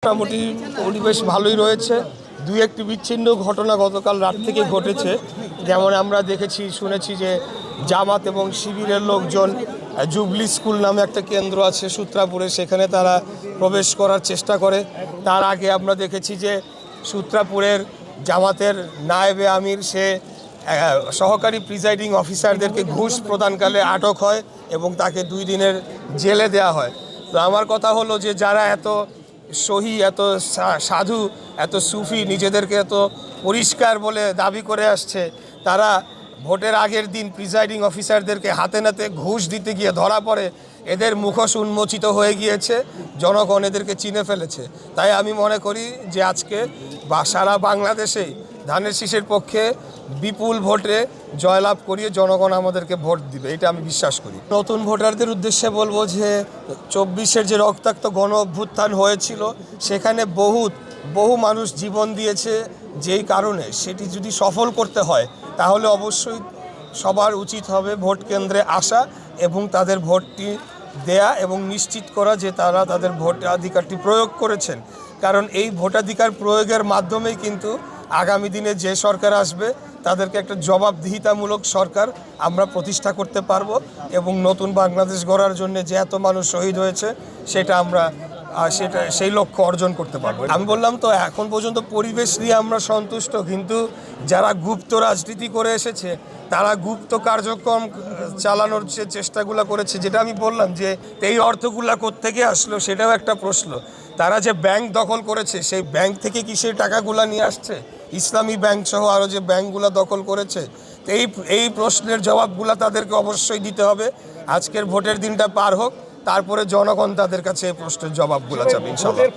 মোটামুটি পরিবেশ ভালোই রয়েছে। দুই একটি বিচ্ছিন্ন ঘটনা গতকাল রাত থেকে ঘটেছে, যেমন আমরা দেখেছি শুনেছি যে জামাত এবং শিবিরের লোকজন জুবলি স্কুল নামে একটা কেন্দ্র আছে সূত্রাপুরে, সেখানে তারা প্রবেশ করার চেষ্টা করে। তার আগে আমরা দেখেছি যে সূত্রাপুরের জামাতের নায়েবে আমির সে সহকারী প্রিজাইডিং অফিসারদেরকে ঘুষ প্রদানকালে আটক হয় এবং তাকে 2 দিনের জেলে দেওয়া হয়। তো আমার কথা হলো যে যারা এত সহি, এত সাধু, এত সুফি, নিজেদেরকে এত পরিষ্কার বলে দাবি করে আসছে, তারা ভোটের আগের দিন প্রিজাইডিং অফিসারদেরকে হাতে নাতে ঘুষ দিতে গিয়ে ধরা পড়ে। এদের মুখোশ উন্মোচিত হয়ে গিয়েছে, জনগণ এদেরকে চিনে ফেলেছে। তাই আমি মনে করি যে আজকে সারা বাংলাদেশেই ধানের শীষের পক্ষে বিপুল ভোটে জয়লাভ করিয়ে জনগণ আমাদেরকে ভোট দিবে, এটা আমি বিশ্বাস করি। নতুন ভোটারদের উদ্দেশ্যে বলবো যে 24-এর যে রক্তাক্ত গণ অভ্যুত্থান হয়েছিল, সেখানে বহু মানুষ জীবন দিয়েছে, যেই কারণে সেটি যদি সফল করতে হয় তাহলে অবশ্যই সবার উচিত হবে ভোট কেন্দ্রে আসা এবং তাদের ভোটটি দেয়া এবং নিশ্চিত করা যে তারা তাদের ভোটাধিকারটি প্রয়োগ করেছেন। কারণ এই ভোটাধিকার প্রয়োগের মাধ্যমেই কিন্তু আগামী দিনে যে সরকার আসবে তাদেরকে একটা জবাবদিহিতামূলক সরকার আমরা প্রতিষ্ঠা করতে পারবো এবং নতুন বাংলাদেশ গড়ার জন্য যে এত মানুষ শহীদ হয়েছে সেই লক্ষ্য অর্জন করতে পারবো। আমি বললাম তো এখন পর্যন্ত পরিবেশ নিয়ে আমরা সন্তুষ্ট, কিন্তু যারা গুপ্ত রাজনীতি করে এসেছে তারা গুপ্ত কার্যক্রম চালানোর যে চেষ্টাগুলো করেছে, যেটা আমি বললাম যে এই অর্থগুলা কোত্থেকে আসলো সেটাও একটা প্রশ্ন। তারা যে ব্যাংক দখল করেছে, সেই ব্যাংক থেকে কি সেই টাকাগুলো নিয়ে আসছে? ইসলামী ব্যাংক সহ আরও যে ব্যাংকগুলো দখল করেছে, তো এই প্রশ্নের জবাবগুলো তাদেরকে অবশ্যই দিতে হবে। আজকের ভোটের দিনটা পার হোক, তারপরে জনগণ তাদের কাছে এই প্রশ্নের জবাবগুলো চাবে ইনশাআল্লাহ।